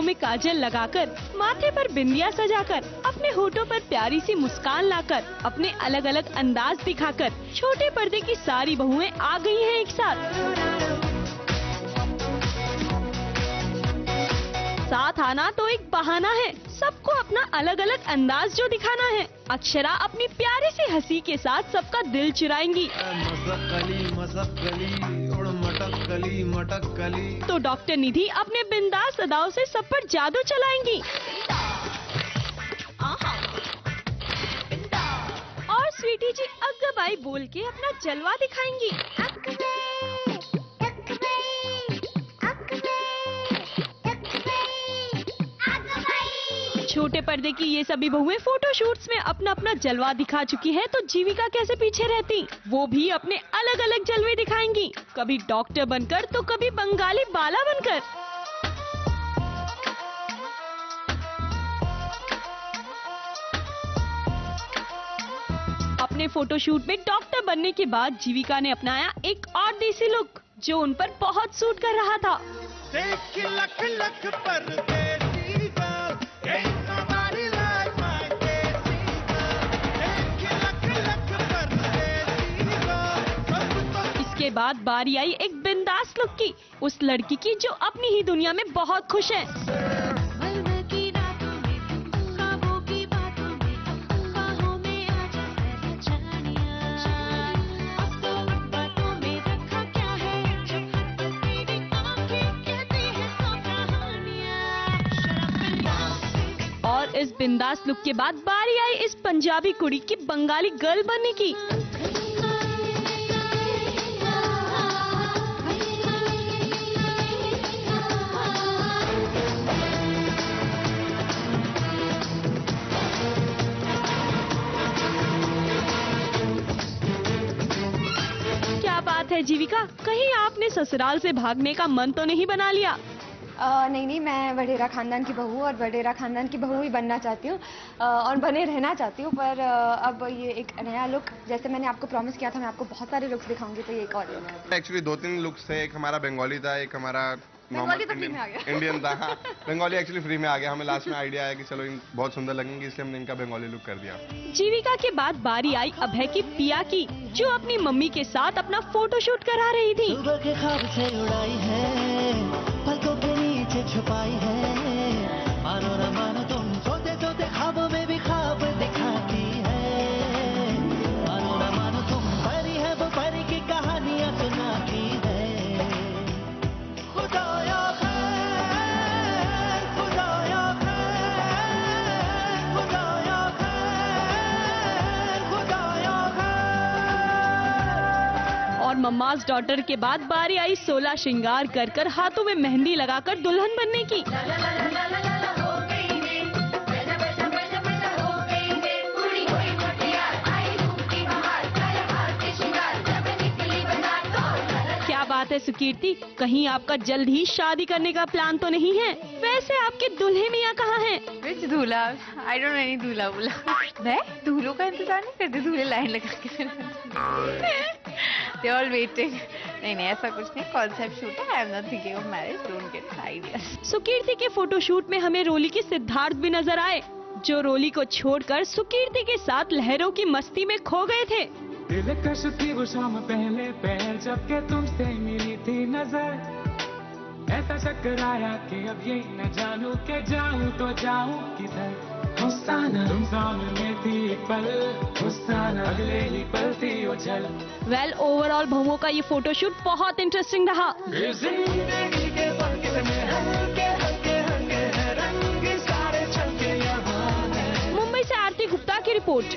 में काजल लगाकर, माथे पर बिंदिया सजाकर, अपने होठों पर प्यारी सी मुस्कान लाकर, अपने अलग अलग अंदाज दिखाकर छोटे पर्दे की सारी बहुएं आ गई हैं एक साथ आना तो एक बहाना है, सबको अपना अलग अलग अंदाज जो दिखाना है। अक्षरा अपनी प्यारी सी हंसी के साथ सबका दिल चुराएंगी। तो डॉक्टर निधि अपने बिंदास अदाओं से सब पर जादू चलाएंगी। और स्वीटी जी अग्गबाई बोल के अपना जलवा दिखाएंगी। छोटे पर्दे की ये सभी बहुएं फोटो शूट्स में अपना अपना जलवा दिखा चुकी हैं, तो जीविका कैसे पीछे रहती। वो भी अपने अलग अलग जलवे दिखाएंगी, कभी डॉक्टर बनकर तो कभी बंगाली बाला बनकर। अपने फोटोशूट में डॉक्टर बनने के बाद जीविका ने अपनाया एक और देसी लुक, जो उन पर बहुत सूट कर रहा था। लख लख पर के बाद बारी आई एक बिंदास लुक की, उस लड़की की जो अपनी ही दुनिया में बहुत खुश है। और इस बिंदास लुक के बाद बारी आई इस पंजाबी कुड़ी की बंगाली गर्ल बनने की। बात है जीविका, कहीं आपने ससुराल से भागने का मन तो नहीं बना लिया? नहीं, मैं वडेरा खानदान की बहू और वडेरा खानदान की बहू ही बनना चाहती हूँ और बने रहना चाहती हूँ। पर अब ये एक नया लुक, जैसे मैंने आपको प्रॉमिस किया था मैं आपको बहुत सारे लुक्स दिखाऊंगी, तो ये एक और लुक है। एक्चुअली 2-3 लुक्स थे, एक हमारा बंगाली था, एक हमारा बंगाली तो फ्री में आ गया। इंडियन था। हाँ, बंगाली एक्चुअली फ्री में आ गया। हमें लास्ट में आइडिया आया कि चलो इन बहुत सुंदर लगेंगे, इसलिए हमने इनका बंगाली लुक कर दिया। जीविका के बाद बारी आई अभय की पिया की, जो अपनी मम्मी के साथ अपना फोटोशूट करा रही थी। सुबह के ख्वाब से उड़ाई है, पलकों के नीचे छुपाई है, मानो न मानो तुम सोते सोते ख्वाबों में भी ख्वाब दिखाती है, मानो न मानो तुम परी है वो परी की कहानियां सुनाती है। खुदाया खैर, खुदाया खैर, खुदाया खैर, खुदाया खैर। और मम्माज डॉटर के बाद बारी आई 16 श्रृंगार कर कर, हाथों में मेहंदी लगाकर दुल्हन बनने की। क्या बात है सुकीर्ति, कहीं आपका जल्द ही शादी करने का प्लान तो नहीं है? वैसे आपके दूल्हे मियाँ कहाँ हैं? विच दूल्हा? आई डोंट नो एनी दूल्हा बोला। मैं दूल्हों का इंतजार नहीं करती, दूल्हे लाइन लगा के They all waiting. नहीं, ऐसा कुछ नहीं, कॉन्सेप्ट शूट है। I am not thinking of marriage. Don't get ideas. Sukirti के फोटोशूट में हमें रोली की सिद्धार्थ भी नजर आए, जो रोली को छोड़कर सुकीर्ति के साथ लहरों की मस्ती में खो गए थे। दिलकश थी वो शाम पहले पहल, जब के तुमसे मिली थी नजर, ऐसा चक्कर आया कि अब ये न जानूं के जाऊं तो जाऊं किधर। तुम सामने थी एक पल, अगले ही पल थी वो छल। वेल ओवरऑल बहुओं का ये फोटोशूट बहुत इंटरेस्टिंग रहा। मुंबई से आरती गुप्ता की रिपोर्ट।